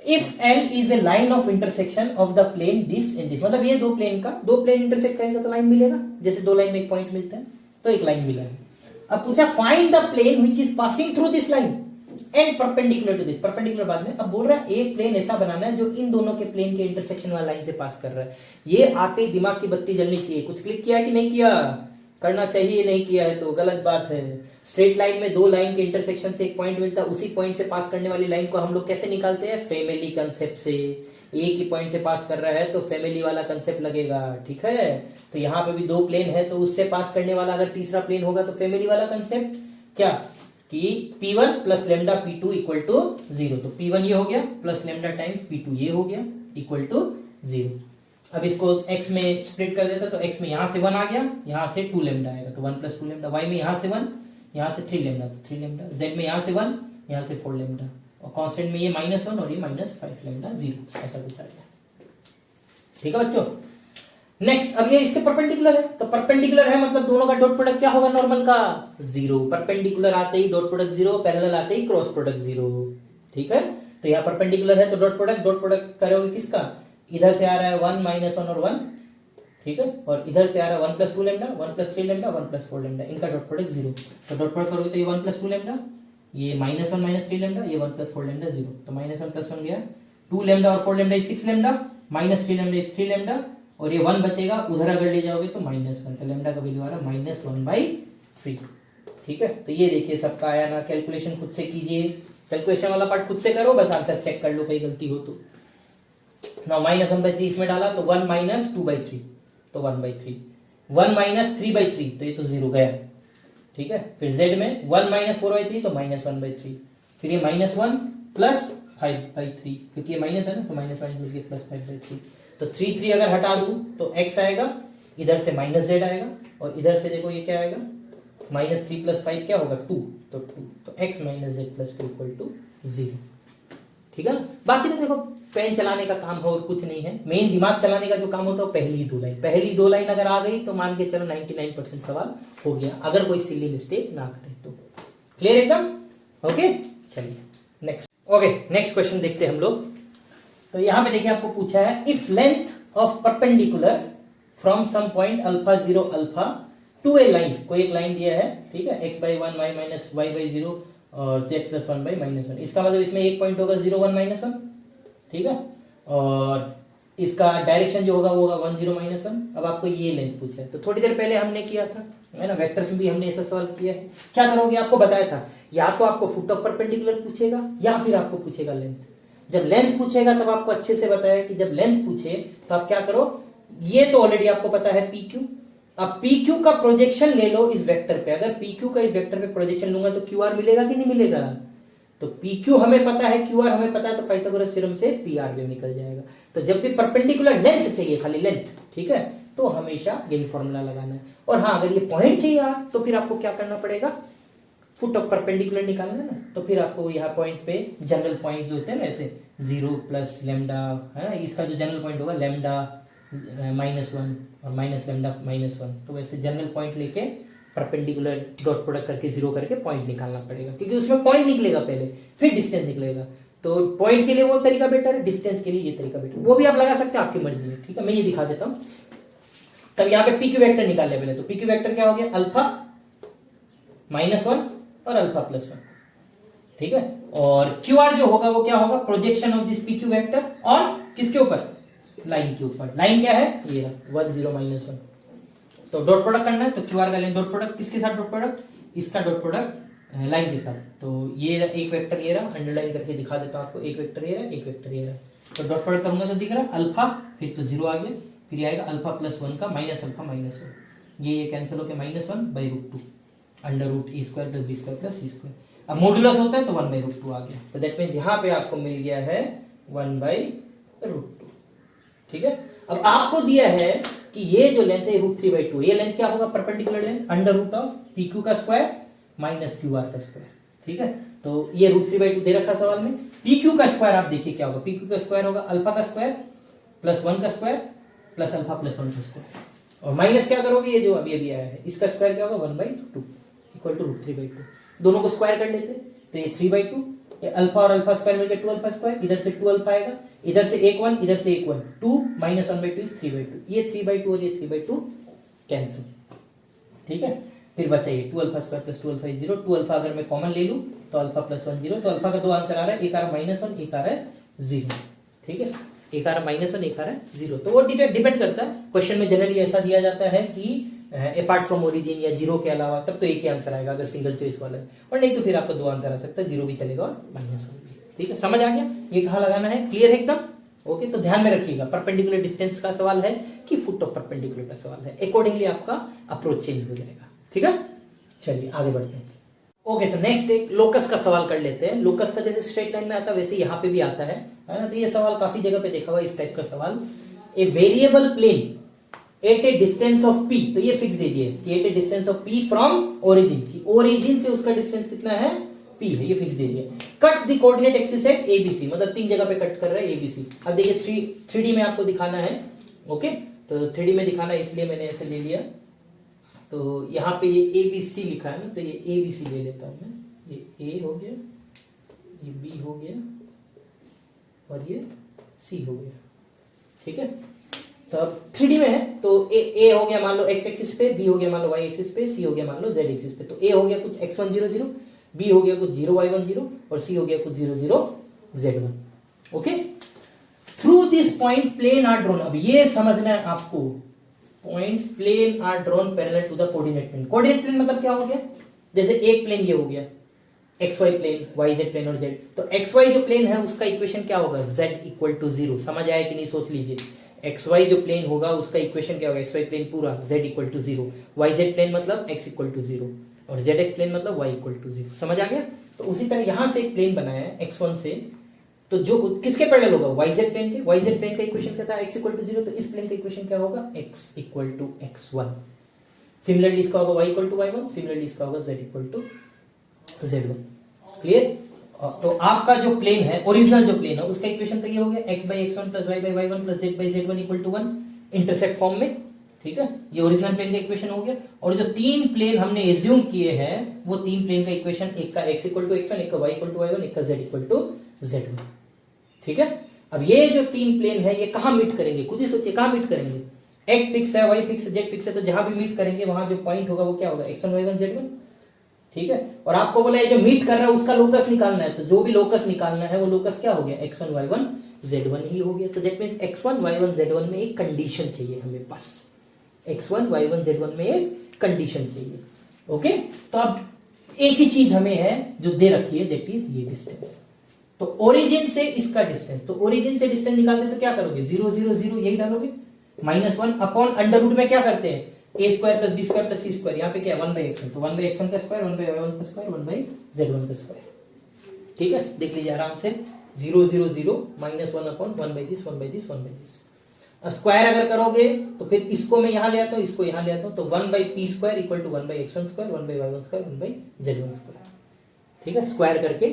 If L is a line of intersection of the plane this and this, मतलब ये दो प्लेन इंटरसेक्ट करेंगे तो लाइन मिलेगा, जैसे दो लाइन में एक पॉइंट मिलता है, तो एक लाइन मिला है। अब पूछा find the plane which is passing through this line and perpendicular to this, perpendicular बाद में। अब बोल रहा है एक प्लेन ऐसा बनाना है जो इन दोनों के प्लेन के इंटरसेक्शन वाला लाइन से पास कर रहा है। ये आते ही दिमाग की बत्ती जलनी चाहिए, कुछ क्लिक किया कि नहीं किया, करना चाहिए, नहीं किया है तो गलत बात है। स्ट्रेट लाइन में दो लाइन के इंटरसेक्शन से एक पॉइंट मिलता है, उसी पॉइंट से पास करने वाली लाइन को हम लोग कैसे निकालते हैं, फैमिली कंसेप्ट से। एक ही पॉइंट से पास कर रहा है तो फैमिली वाला कंसेप्ट लगेगा, ठीक है। तो यहाँ पे भी दो प्लेन है, तो उससे पास करने वाला अगर तीसरा प्लेन होगा तो फैमिली वाला कंसेप्ट क्या, कि P1 + λ P2 = 0, तो P1 ये हो गया प्लस λ टाइम्स P2 ये हो गया इक्वल टू 0। अब इसको x में स्प्लिट कर देता, तो x में यहां से 1 आ गया, यहां से 2 λ आएगा, तो 1 + 2 λ, y में यहां से 1, यहां से 3 λ, तो 3 λ, z में यहां से 1, यहां से 4 λ, और कांस्टेंट में ये -1 और ये -5 λ 0, ऐसा कुछ आ गया, ठीक है बच्चों। नेक्स्ट, अब ये इसके परपेंडिकुलर है, तो परपेंडिकुलर है मतलब दोनों का डॉट प्रोडक्ट क्या होगा, नॉर्मल का 0, परपेंडिकुलर आते ही डॉट प्रोडक्ट 0, पैरेलल आते ही क्रॉस प्रोडक्ट 0, ठीक है। तो यहाँ परपेंडिकुलर है तो डॉट प्रोडक्ट करोगे किसका, इधर से आ रहा है 1 -1 और 1, ठीक है, और इधर से आ रहा है 1 + 2 λ, 1 + 3 λ, 1 + 4 λ, इनका डॉट प्रोडक्ट 0, तो डॉट प्रोडक्ट करोगे तो ये 1 + 2 λ, ये -1 -3 λ, ये 1 + 4 λ 0, तो -1 + 1 गया 2 λ और 4 λ 6 λ, -3 λ 3 λ, और ये 1 बचेगा, उधर अगर ले जाओगे तो -1, तो लैम्डा का वैल्यू आ रहा है -1/3, ठीक है। तो ये देखिए सबका आया ना, कैलकुलेशन खुद से कीजिए, कैलकुलेशन वाला पार्ट खुद से करो, बस आंसर चेक कर लो कहीं गलती हो तो। ना -1/3 इसमें डाला तो 1 - 2/3, तो 1/3, 1 - 3/3, तो ये तो 0 गया, ठीक है। फिर z में 1 - 4/3, तो -1/3, फिर ये -1 + 5/3, क्योंकि ये माइनस है ना, तो -1 मिलकर +5/3, तो 3 3 अगर हटा दूं तो x आएगा, इधर से -z आएगा, और इधर से देखो ये क्या आएगा, -3 + 5 क्या होगा 2, तो 2, तो x - z + 2 = 0, ठीक है ना। बाकी तो देखो पेन चलाने का काम है और कुछ नहीं है, मेन दिमाग चलाने का जो काम होता है पहली दो लाइन अगर आ गई तो मान के चलो 99% सवाल हो गया, अगर कोई सिली मिस्टेक ना करे तो। क्लियर एकदम, ओके। चलिए नेक्स्ट, ओके नेक्स्ट क्वेश्चन देखते हैं हम लोग। तो यहां पे देखिए आपको पूछा है, if length of perpendicular from some point α0 α to a line, कोई एक लाइन दिया है, ठीक है, x/1 y - y/0 और z + 1/-1, इसका मतलब इसमें एक पॉइंट होगा 0 1 -1, ठीक है, और इसका डायरेक्शन जो होगा वो होगा 1 0 -1। अब आपको ये लेंथ पूछा है, तो थोड़ी देर पहले हमने किया था, है ना, वेक्टर्स में भी हमने ऐसा सवाल किया है। क्या करोगे, आपको बताया था, या तो आपको फुट ऑफ परपेंडिकुलर पूछेगा या फिर आपको पूछेगा लेंथ। जब लेंथ पूछेगा तब आपको अच्छे से बताया कि जब लेंथ पूछे तो आप क्या करो, ये तो ऑलरेडी आपको पता है PQ, अब PQ का प्रोजेक्शन ले लो इस वेक्टर पे, अगर PQ का इस वेक्टर पे प्रोजेक्शन लूंगा तो QR मिलेगा कि नहीं मिलेगा, तो PQ हमें पता है, QR हमें पता है, तो पाइथागोरस थ्योरम से PR भी निकल जाएगा। तो जब भी परपेंडिकुलर लेंथ चाहिए, खाली लेंथ, ठीक है, तो हमेशा यही फॉर्मूला लगाना है। और हाँ, अगर ये पॉइंट चाहिए तो फिर आपको क्या करना पड़ेगा, फुट ऑफ परपेंडिकुलर निकालना है ना, तो फिर आपको यहाँ पॉइंट पे जनरल पॉइंट जो होते हैं ना ऐसे 0 प्लस लेमडा है ना, इसका जो जनरल पॉइंट होगा लेमडा -1 और माइनस लेमडा -1, तो वैसे जनरल पॉइंट लेके परपेंडिकुलर डॉट प्रोडक्ट करके 0 करके पॉइंट निकालना पड़ेगा, क्योंकि उसमें पॉइंट निकलेगा पहले फिर डिस्टेंस निकलेगा। तो पॉइंट के लिए वो तरीका बेटर है, डिस्टेंस के लिए ये तरीका बेटर, वो भी आप लगा सकते हैं, आपकी मर्जी है। ठीक है, मैं ये दिखा देता हूँ। तब यहाँ पे पी क्यू वेक्टर निकालने पहले, तो पी क्यू वेक्टर क्या हो गया, अल्फा -1 और अल्फा +1। ठीक है, और क्यू आर जो होगा वो क्या होगा, projection of this P Q vector और किसके ऊपर, लाइन के ऊपर। लाइन क्या है, ये 1 0 -1। तो डॉट प्रोडक्ट करना है, तो क्यू आर का लाइन डॉट प्रोडक्ट किसके साथ, डॉट प्रोडक्ट इसका डॉट प्रोडक्ट लाइन के साथ। तो ये एक वेक्टर ये रहा, अंडरलाइन करके दिखा देता हूं आपको, एक वेक्टर ये रहा, एक वेक्टर ये रहा। तो डॉट प्रोडक्ट करूंगा तो दिख रहा अल्फा, फिर तो 0 आ गया, फिर आएगा अल्फा +1 का माइनस अल्फा -1, ये कैंसिल होकर -1/√2 √a² + b² + c²। अब मॉडुलस होता है तो 1/√2 आ गया, तो दैट मींस यहाँ पे आपको मिल गया है 1/√2। ठीक है, अब आपको दिया है कि ये जो लेंथ है √3/2, ये लेंथ क्या होगा, परपेंडिकुलर लेंथ √PQ का स्क्वायर - QR का स्क्वायर। ठीक है, तो ये √3/2 दे रखा सवाल में। PQ का स्क्वायर आप देखिए क्या होगा, PQ का स्क्वायर होगा अल्फा का स्क्वायर +1 का स्क्वायर प्लस अल्फा +1 का स्क्वायर, और माइनस क्या करोगे, ये जो अभी आया है इसका स्क्वायर क्या होगा 1/2 इक्वल टू √3/2। दोनों को स्क्वायर कर लेते, तो ये 3/2, ये अल्फा और अल्फा स्क्वायर मिलकर 2 अल्फा स्क्वायर, इधर से 2 अल्फा आएगा, इधर से 1 1, इधर से 1 1, 2 - 1/2 इज 3/2, ये 3/2 और ये 3/2 कैंसिल। ठीक है, फिर बचा ये 2 अल्फा स्क्वायर + 2 अल्फा 0, 2 अल्फा अगर मैं कॉमन ले लूं तो अल्फा +1 0, तो अल्फा का 2 आंसर आ रहा है, एक आ रहा -1, एक आ रहा है 0। ठीक है, एक आ रहा -1, एक आ रहा है 0। तो वो डिपेंड करता है, क्वेश्चन में जनरली ऐसा दिया जाता है कि अपार्ट फ्रॉम ओरिजिन या 0 के अलावा, तब तो एक ही आंसर आएगा अगर सिंगल चॉइस वाला है, और नहीं तो फिर आपका 2 आंसर आ सकता है, 0 भी चलेगा और -1 भी। ठीक है, समझ आ गया ये कहाँ लगाना है, क्लियर है एकदम। ओके, तो ध्यान में रखिएगा, परपेंडिकुलर डिस्टेंस का सवाल है कि फुट ऑफ परपेंडिकुलर का सवाल है, अकॉर्डिंगली आपका अप्रोच चेंज हो जाएगा। ठीक है, चलिए आगे बढ़ते हैं। ओके, तो नेक्स्ट एक लोकस का सवाल कर लेते हैं। लोकस का जैसे स्ट्रेट लाइन में आता है वैसे यहाँ पे भी आता है ना, तो ये सवाल काफी जगह पे देखा हुआ इस टाइप का सवाल। A variable plane at a distance of p, तो ये फिक्स दे दिए कि at a distance of p from origin, की ओरिजिन से उसका डिस्टेंस कितना है, p है, ये फिक्स दे दिया। Cut the coordinate axis at abc, मतलब 3 जगह पे कट कर रहा है abc। अब देखिए 3D में आपको दिखाना है। ओके, तो 3D में दिखाना है इसलिए मैंने ऐसे ले लिया, तो यहाँ पे ये ABC लिखा है ना, तो ये ABC ले लेता हूं मैं, ये A हो गया, ये B हो गया और ये C हो गया। ठीक है, तो अब 3D में है, तो A हो गया मान लो x एक्सिस पे, B हो गया मान लो y एक्सिस पे, C हो गया मान लो z एक्सिस पे। तो A हो गया कुछ x1 0 0, B हो गया कुछ 0 y1 0 और C हो गया कुछ 0 0 z1। Okay, through this points plane are drawn. अब ये समझना है आपको, points plane are drawn parallel to the coordinate plane. Coordinate plane मतलब क्या हो गया, जैसे एक प्लेन ये हो गया xy प्लेन, yz प्लेन और z, तो xy जो प्लेन है उसका इक्वेशन क्या होगा, z = 0। समझ आया कि नहीं, सोच लीजिए, xy जो प्लेन होगा उसका इक्वेशन क्या होगा, xy प्लेन पूरा z = 0, yz प्लेन मतलब x = 0 और zx प्लेन मतलब y = 0। समझ आ गया। तो उसी तरह यहां से एक प्लेन बनाया है x1 से, तो जो किसके पैरेलल होगा, yz प्लेन के। yz प्लेन का इक्वेशन क्या था, x = 0, तो इस प्लेन का इक्वेशन क्या होगा, x = x1। सिमिलरली इसका होगा y = y1, सिमिलरली इसका होगा z = z1। क्लियर। तो आपका जो प्लेन है, ओरिजिनल जो प्लेन है, उसका इक्वेशन तो ये हो गया x/x1 + y/y1 + z/z1 = 1 intercept form में। ठीक है, ये ओरिजिनल प्लेन का इक्वेशन हो गया। और जो 3 प्लेन हमने एज्यूम किए हैं वो 3 प्लेन का इक्वेशन, एक का x = x1, एक का y = y1, एक का z = z1। ठीक है, अब ये जो 3 प्लेन है ये कहां मीट करेंगे, खुद ही सोचिए कहां मीट करेंगे। x फिक्स है, y फिक्स है, z फिक्स है, तो जहां भी मीट करेंगे वहां जो पॉइंट होगा वो क्या होगा, x1 y1 z1। ठीक है, और आपको बोला है जो मीट कर रहा है उसका लोकस निकालना है, तो जो भी लोकस निकालना है वो लोकस क्या हो गया, x1 y1 z1 ही हो गया। तो that means x1 y1 z1 में एक कंडीशन चाहिए हमें, बस x1 y1 z1 में एक कंडीशन चाहिए। ओके, तो अब एक ही चीज हमें है जो दे रखी है, दैट इज ये डिस्टेंस। तो ओरिजिन से इसका डिस्टेंस, तो ओरिजिन से डिस्टेंस निकालते तो क्या करोगे, 0 0 0 यही डालोगे, -1 अपॉन अंडर रूट में क्या करते हैं, a² + b² + c², यहाँ पे क्या है 1/x1, तो 1/x1 का स्क्वायर, 1/y1 का स्क्वायर, 1/z1 का स्क्वायर। ठीक है, देख लीजिए आराम से, 0 0 0 -1 upon 1/this 1/this 1/this। Square अगर करोगे तो फिर इसको मैं यहां ले आता हूं, इसको यहां ले आता हूं, तो 1/p² equal to 1/x1², 1/y1², 1/z1²। ठीक है, स्क्वायर करके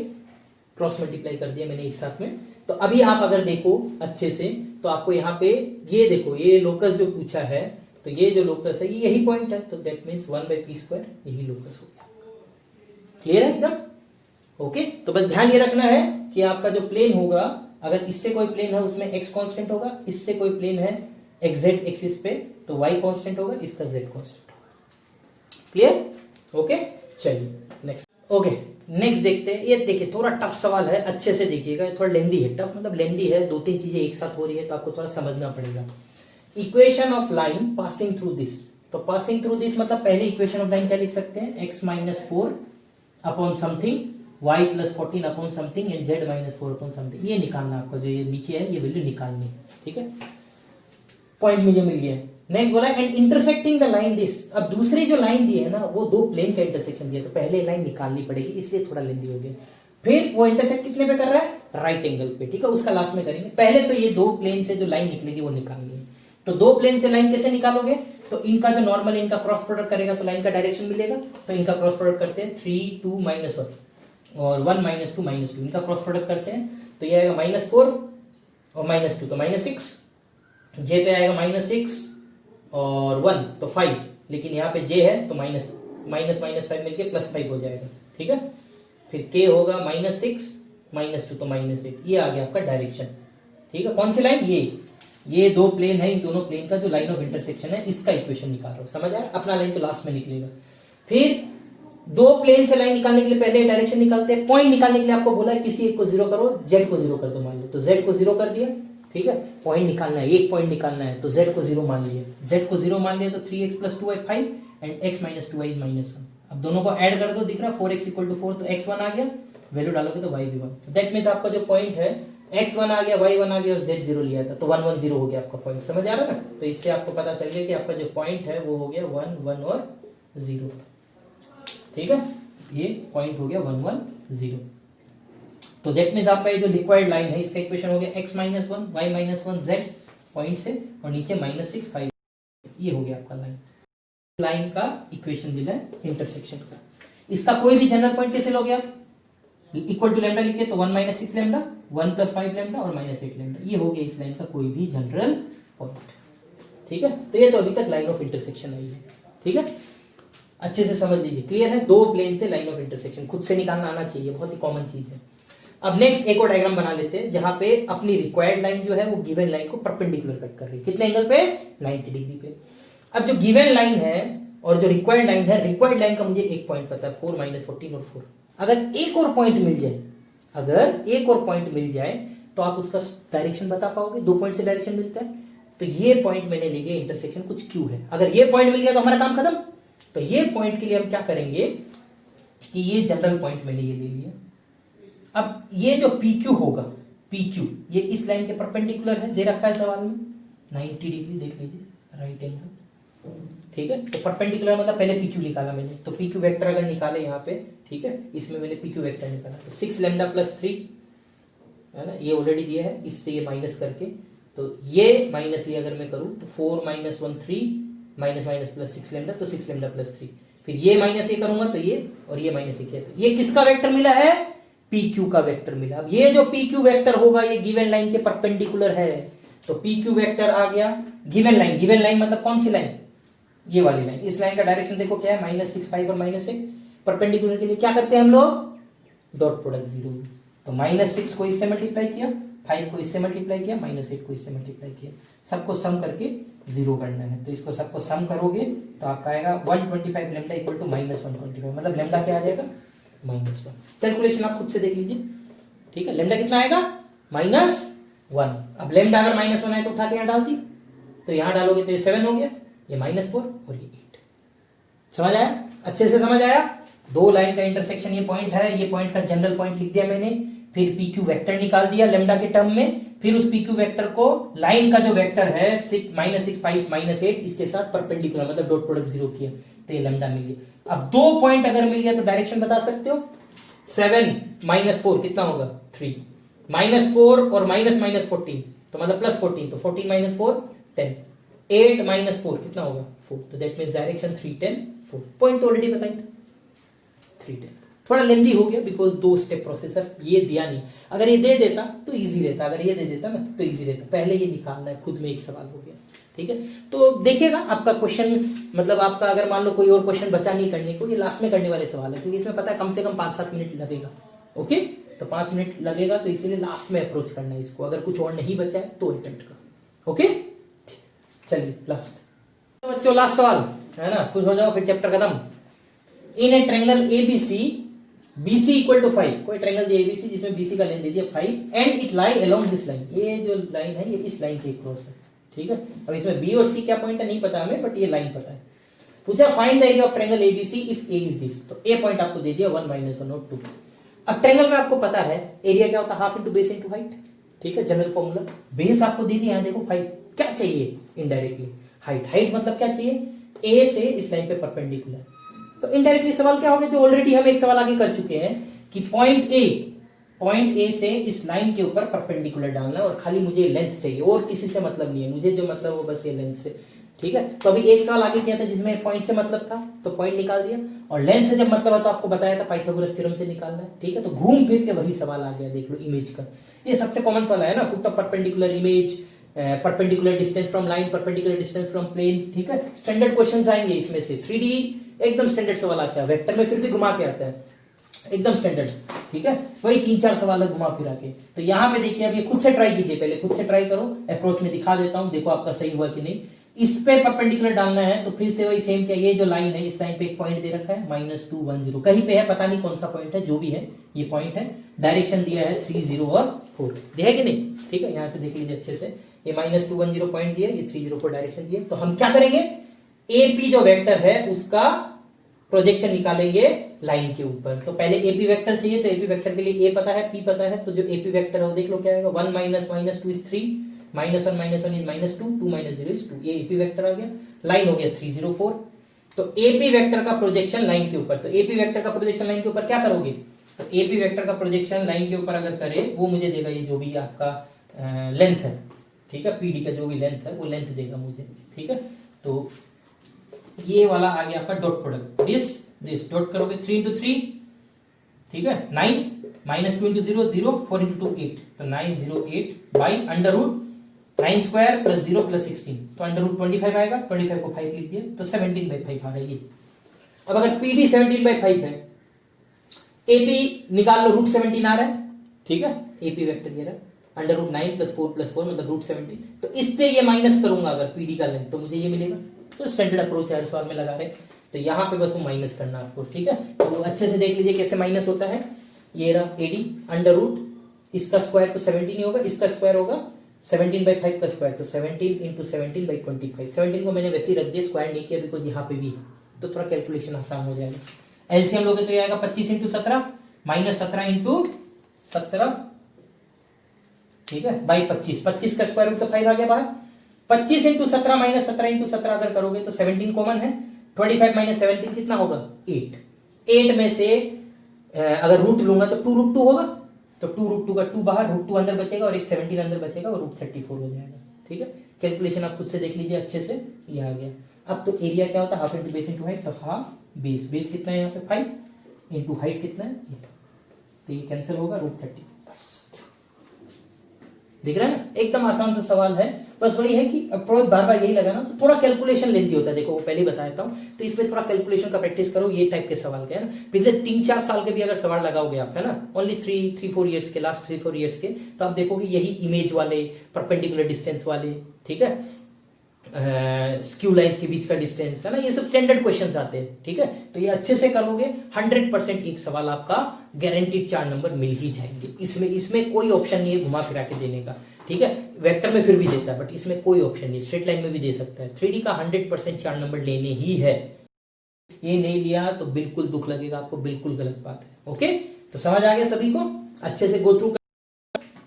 क्रॉस मल्टीप्लाई कर दिया मैंने एक साथ में। तो अभी आप अगर देखो अच्छे से तो आपको यहाँ पे ये देखो, ये लोकस जो पूछा है, तो ये जो लोकस है ये यही पॉइंट है, तो दैट मीन्स 1/p² यही लोकस हो गया। क्लियर है एकदम? ओके, तो बस ध्यान ये रखना है कि आपका जो प्लेन होगा, अगर इससे कोई प्लेन है उसमें x कांस्टेंट होगा, इससे कोई प्लेन है xz एक्सिस पे तो y कांस्टेंट होगा, इसका z कांस्टेंट होगा। क्लियर? ओके, चलिए नेक्स्ट। ओके, नेक्स्ट देखते हैं। ये देखिए थोड़ा टफ सवाल है, अच्छे से देखिएगा, थोड़ा लेंदी है। टफ मतलब लेंदी है, 2-3 चीजें एक साथ हो रही है तो आपको थोड़ा समझना पड़ेगा। Equation of line passing through this, तो पासिंग थ्रू दिस मतलब पहले इक्वेशन ऑफ लाइन क्या लिख सकते हैं, x-4 upon something, y + 14 upon something and z - 4 upon something. ये निकालना आपको, जो ये नीचे है ये वैल्यू निकालनी। ठीक है, पॉइंट मुझे मिल गया। नेक्स्ट बोला and intersecting the line this. अब दूसरी जो लाइन दी है ना वो दो प्लेन का इंटरसेक्शन दिया, तो पहले लाइन निकालनी पड़ेगी, इसलिए थोड़ा लेंदी हो गया। फिर वो इंटरसेक्ट कितने पे कर रहा है, राइट एंगल पे। ठीक है, उसका लास्ट में करेंगे। पहले तो ये दो प्लेन से जो लाइन निकलेगी वो निकालनी है। तो दो प्लेन से लाइन कैसे निकालोगे, तो इनका जो नॉर्मल इनका क्रॉस प्रोडक्ट करेगा तो लाइन का डायरेक्शन मिलेगा। तो इनका क्रॉस प्रोडक्ट करते हैं 3 2 -1 और 1 - 2 -2, इनका क्रॉस प्रोडक्ट करते हैं तो ये आएगा -4 और -2 तो -6, जे पे आएगा -6 और 1 तो 5, लेकिन यहाँ पे जे है तो माइनस -5 मिलके +5 हो जाएगा। ठीक है, फिर के होगा -6 -2 तो -8, ये आ गया आपका डायरेक्शन। ठीक है, कौन सी लाइन, ये दो प्लेन है, इन दोनों प्लेन का जो लाइन ऑफ इंटरसेक्शन है इसका इक्वेशन निकालो। समझ आया? अपना लाइन तो लास्ट में निकलेगा। फिर दो प्लेन से लाइन निकालने के लिए पहले डायरेक्शन निकालते हैं। पॉइंट निकालने के लिए आपको बोला है किसी एक को 0 करो, z को 0 कर दो मान लो, तो z को 0 कर दिया। ठीक है, पॉइंट निकालना है, एक पॉइंट निकालना है, तो z को 0 मान लिया। z को 0 मान लिया तो 3x + 2y 5 and x - 2y - 1। अब दोनों को ऐड कर दो, दिख रहा 4x = 4, तो x 1 आ गया, वैल्यू डालोगे तो y भी 1। तो दैट मींस आपका जो पॉइंट है x 1 आ गया, y 1 आ गया और z 0 लिया था, तो 1 1 0 हो गया आपका पॉइंट। समझ आ रहा है ना? तो इससे आपको पता चल गया कि आपका जो पॉइंट है वो हो गया 1 1 और 0। ठीक है, ये पॉइंट हो गया 1 1 0। तो दैट मींस आपका ये जो रिक्वायर्ड लाइन है इसका इक्वेशन हो गया x - 1 y - 1 z पॉइंट से, और नीचे -6 5, ये हो गया आपका लाइन का इक्वेशन मिला है इंटरसेक्शन का। इसका कोई भी जनरल पॉइंट कैसे लोगे आप, इक्वल टू लैम्डा लिखे तो 1 - 6 लैम्डा, 1 + 5 लैम्डा और -8 लैम्डा, ये हो गया इस लाइन का कोई भी जनरल पॉइंट। ठीक है, तो ये तो अभी तक लाइन ऑफ इंटरसेक्शन आई है। ठीक है, अच्छे से समझ लीजिए। क्लियर है? दो प्लेन से लाइन ऑफ इंटरसेक्शन खुद से निकालना आना चाहिए, बहुत ही कॉमन चीज है। अब नेक्स्ट एक और डायग्राम बना लेते हैं जहां पे अपनी रिक्वायर्ड लाइन जो है वो गिवन लाइन को परपेंडिकुलर कट कर रही है। कितने एंगल पे, 90 डिग्री पे। अब जो गिवन लाइन है और जो रिक्वायर्ड लाइन है, रिक्वायर्ड लाइन का मुझे एक पॉइंट पता है 4 - 14 और 4। अगर एक और पॉइंट मिल जाए तो आप उसका डायरेक्शन बता पाओगे। दो पॉइंट से डायरेक्शन मिलता है, तो ये पॉइंट मैंने ले लिया इंटरसेक्शन कुछ क्यू है। अगर ये पॉइंट मिल गया तो हमारा काम खत्म। तो ये पॉइंट के लिए हम क्या करेंगे कि ये जनरल पॉइंट मैंने ये ले लिया। अब ये जो PQ होगा, PQ ये इस लाइन के परपेंडिकुलर है, दे रखा है सवाल में 90 डिग्री, देख लीजिए राइट एंगल। ठीक है, तो परपेंडिकुलर मतलब पहले PQ निकाला मैंने, तो PQ वेक्टर अगर निकाले यहाँ पे, ठीक है, इसमें मैंने PQ वेक्टर निकाला तो 6 लैम्डा + 3 है ना, ये ऑलरेडी दिया है, इससे ये माइनस करके, तो ये माइनस ये अगर मैं करूं तो 4 - 1 3 माइनस प्लस 6 लैम्डा, तो 6 लैम्डा + 3, फिर ये माइनस ये करूंगा तो ये, और ये माइनस ये किया, तो ये किसका वेक्टर मिला है, PQ का वेक्टर मिला। अब ये जो PQ वेक्टर होगा ये गिवन लाइन के परपेंडिकुलर है, तो PQ वेक्टर आ गया गिवन लाइन मतलब कौन सी लाइन, ये वाली लाइन। इस लाइन का डायरेक्शन देखो क्या है, -6 5 और -1। परपेंडिकुलर के लिए क्या करते हैं हम लोग, डॉट प्रोडक्ट 0। तो -6 को इससे मल्टीप्लाई किया, 5 को इससे मल्टीप्लाई किया, -8 को इससे मल्टीप्लाई किया, सबको सम करके 0 करना है। तो इसको सबको सम करोगे तो आपका आएगा 125 लैम्डा = -125, मतलब लैम्डा क्या आ जाएगा, -1। कैलकुलेशन आप खुद से देख लीजिए। ठीक है, लैम्डा कितना आएगा, -1। अब लैम्डा अगर -1 आए तो उठा के यहाँ डाल दी, तो यहाँ डालोगे तो ये 7 हो गया, ये -4 और ये 8। समझ आया, अच्छे से समझ आया। दो लाइन का इंटरसेक्शन ये पॉइंट है, ये पॉइंट का जनरल पॉइंट लिख दिया मैंने, फिर PQ वेक्टर निकाल दिया लैम्डा के टर्म में, फिर उस PQ वेक्टर को लाइन का जो वेक्टर है -6 5 -8 इसके साथ परपेंडिकुलर मतलब डॉट प्रोडक्ट 0 किया, तो ये लैम्डा मिल गया। अब दो पॉइंट अगर मिल गया तो डायरेक्शन बता सकते हो, 7 - 4 कितना होगा, 3, -4 और -14 तो मतलब +14, तो 14 - 4 10, 8 माइनस 4 कितना होगा 4, तो दैट मीन्स डायरेक्शन 3 10 4, पॉइंट तो ऑलरेडी बताई था 3 10। थोड़ा लेंथी हो गया बिकॉज 2 स्टेप प्रोसेसर, ये दिया नहीं, अगर ये दे देता तो इजी रहता, अगर ये दे देता ना तो इजी रहता, पहले ये निकालना है, खुद में एक सवाल हो गया, ठीक है। तो देखिएगा आपका क्वेश्चन, मतलब आपका अगर मान लो कोई और क्वेश्चन बचा नहीं करने को, ये लास्ट में करने वाले सवाल है, क्योंकि इसमें पता है कम से कम 5-7 मिनट लगेगा, ओके, तो 5 मिनट लगेगा, तो इसीलिए लास्ट में अप्रोच करना है इसको, अगर कुछ और नहीं बचा है तो अटेम्प्ट करो, ओके। चलिए लास्ट, तो बच्चों लास्ट सवाल है ना, खुश हो जाओ फिर चैप्टर खत्म। In a triangle ABC BC equal to 5, कोई ट्रायंगल दिया ABC जिसमें BC का लेंथ दे दिया 5 and it lie along this line, ये जो लाइन है ये इस लाइन के क्रॉस है, ठीक है। अब इसमें B और C क्या पॉइंट है नहीं पता हमें, बट ये लाइन पता है। पूछा find the area of triangle ABC if A is this, तो A पॉइंट आपको दे दिया 1 - 1 और 2। अब ट्रायंगल में आपको पता है एरिया क्या होता है, half into base into height, ठीक है, जनरल फॉर्मूला। बेस आपको दे दिया है, देखो 5, क्या चाहिए इनडायरेक्टली हाइट, हाइट मतलब क्या चाहिए A से इस लाइन पे परपेंडिकुलर, तो इनडायरेक्टली सवाल क्या हो गया, जो ऑलरेडी हम एक सवाल आगे कर चुके हैं कि पॉइंट ए से इस लाइन के ऊपर परपेंडिकुलर डालना, और खाली मुझे लेंथ चाहिए, और किसी से मतलब नहीं है मुझे, जो मतलब वो बस ये लेंथ से, ठीक है। तो अभी एक सवाल आगे किया था जिसमें पॉइंट से मतलब था, तो पॉइंट निकाल दिया, और लेंथ से जब मतलब है तो आपको बताया था पाइथागोरस थ्योरम से निकालना है, ठीक है। तो घूम फिर के वही सवाल आ गया, देख लो इमेज का, ये सबसे कॉमन सवाल है ना, foot of perpendicular image, perpendicular distance from line, perpendicular distance from plane, ठीक है। स्टैंडर्ड क्वेश्चंस आएंगे इसमें से, 3D एकदम स्टैंडर्ड सवाल आता है, वेक्टर में फिर भी घुमा के आता है, एकदम स्टैंडर्ड, ठीक है। वही 3-4 सवाल है घुमा फिरा के। तो यहाँ पे देखिए, अब ये खुद से ट्राई कीजिए, पहले खुद से ट्राई करो, अप्रोच में दिखा देता हूं, देखो आपका सही हुआ कि नहीं। इस पे परपेंडिकुलर डालना है, तो फिर से वही सेम, क्या ये जो लाइन है इस लाइन पे एक पॉइंट दे रखा है -2 1 0, कहीं पे है पता नहीं कौन सा पॉइंट है, जो भी है ये पॉइंट है, डायरेक्शन दिया है 3 0 और 4, दिया है कि नहीं, ठीक है। यहाँ से देख लीजिए अच्छे से, ये -2 1 0 पॉइंट दिया, ये 3 0 4 डायरेक्शन दिया। तो हम क्या करेंगे, AP जो वेक्टर है उसका प्रोजेक्शन निकालेंगे लाइन के ऊपर। तो पहले AP वेक्टर चाहिए, तो AP वेक्टर के लिए A पता है, P पता है, तो जो AP वेक्टर है वो देख लो क्या आएगा, 1 - -2 इज 3, -1 - 1 इज -2, 2 - 0 इज 2, ये AP वेक्टर आ गया। लाइन हो गया 3 0 4, तो AP वेक्टर का प्रोजेक्शन लाइन के ऊपर, तो AP वेक्टर का प्रोजेक्शन लाइन के ऊपर क्या करोगे, तो AP वेक्टर का प्रोजेक्शन लाइन के ऊपर अगर करे, वो मुझे देगा ये जो भी आपका लेंथ है, ठीक है, PD का जो भी लेंथ है वो लेंथ देगा मुझे, ठीक है। तो ये वाला आ गया आपका डॉट प्रोडक्ट, दिस डॉट करोगे 3 × 3, ठीक है, 9 -2 × 0 0, 4 × 2 8, तो 908 बाई √9² + 0 + 16, तो √25 आएगा, 25 को 5 लिख दिया, तो 17/5 आ रहा है ये। अब अगर PD 17/5 है, AP निकाल लो, √17 आ रहा है, ठीक है, AP वेक्टर ये रहा, √9 + 4 + 4 मतलब √17, तो इससे ये माइनस करूंगा अगर PD का लेंथ, तो मुझे ये मिलेगा। तो स्टैंडर्ड अप्रोच है, हर सवाल में लगा रहे, तो यहाँ पे बस वो माइनस करना आपको, ठीक है। तो अच्छे से देख लीजिए कैसे माइनस होता है, ये रहा AD, √ इसका स्क्वायर तो 17 ही होगा, इसका स्क्वायर होगा 17/5 का स्क्वायर, तो 17 × 17/25, 17 को मैंने वैसे ही रख दिया, स्क्वायर नहीं किया बिकॉज यहाँ पे भी है, तो थोड़ा कैलकुलेशन आसान हो जाएगा। एलसीएम लोगे तो ये आएगा 25 × 17 -17 × 17, ठीक है, बाई 25, 25 का स्क्वायर रूट तो 5 आ गया बाहर, 25 × 17 -17 × 17 अगर करोगे तो 17 कॉमन है, 25 - 17 कितना होगा 8, 8 में से अगर रूट लूंगा तो 2√2 होगा, तो 2√2 का 2 बाहर, √2 अंदर बचेगा और एक 17 अंदर बचेगा और √34 हो जाएगा, ठीक है। कैलकुलेशन आप खुद से देख लीजिए अच्छे से, ये आ गया। अब तो एरिया क्या होता है, half into base into height, तो हाफ बेस, बेस कितना है यहाँ पे 5 इंटू हाइट कितना है ये, तो ये कैंसिल होगा, √34, दिख रहा है ना, एकदम आसान सा सवाल है। बस वही है कि अप्रोच बार बार यही लगाना, तो थोड़ा कैलकुलेशन लेंथी होता है, देखो वो पहले बताया हूं, तो इसमें थोड़ा कैलकुलेशन का प्रैक्टिस करो, ये टाइप के सवाल के है ना। पिछले 3-4 साल के भी अगर सवाल लगाओगे आप, है ना, ओनली 3-4 ईयर्स के, लास्ट 3-4 ईयर्स के, तो आप देखोगे यही इमेज वाले, परपेंडिकुलर डिस्टेंस वाले, ठीक है, स्क्यू लाइंस के बीच का डिस्टेंस, है ना, ये सब स्टैंडर्ड क्वेश्चंस आते हैं, ठीक है। तो ये अच्छे से करोगे 100% एक सवाल आपका गारंटीड 4 नंबर मिल ही जाएंगे। इसमें कोई ऑप्शन नहीं है घुमा फिरा के देने का, ठीक है। वेक्टर में फिर भी देता है, बट इसमें कोई ऑप्शन नहीं, स्ट्रेट लाइन में भी दे सकता है। 3D का 100% 4 नंबर लेने ही है, ये नहीं लिया तो बिल्कुल दुख लगेगा आपको, बिल्कुल गलत बात है। ओके, तो समझ आ गया सभी को, अच्छे से गो थ्रू,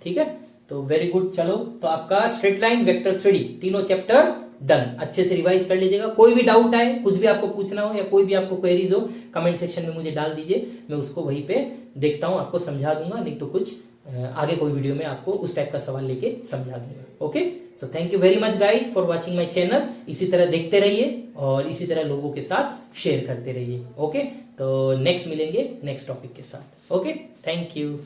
ठीक है। तो वेरी गुड, चलो तो आपका स्ट्रेट लाइन, वेक्टर, 3D तीनों चैप्टर डन। अच्छे से रिवाइज कर लीजिएगा, कोई भी डाउट आए, कुछ भी आपको पूछना हो या कोई भी आपको क्वेरीज हो, कमेंट सेक्शन में मुझे डाल दीजिए, मैं उसको वहीं पे देखता हूं, आपको समझा दूंगा, नहीं तो कुछ आगे कोई वीडियो में आपको उस टाइप का सवाल लेके समझा दूंगा। Okay, so thank you very much guys for watching my channel. इसी तरह देखते रहिए और इसी तरह लोगों के साथ शेयर करते रहिए। ओके, तो नेक्स्ट मिलेंगे नेक्स्ट टॉपिक के साथ। Okay, thank you.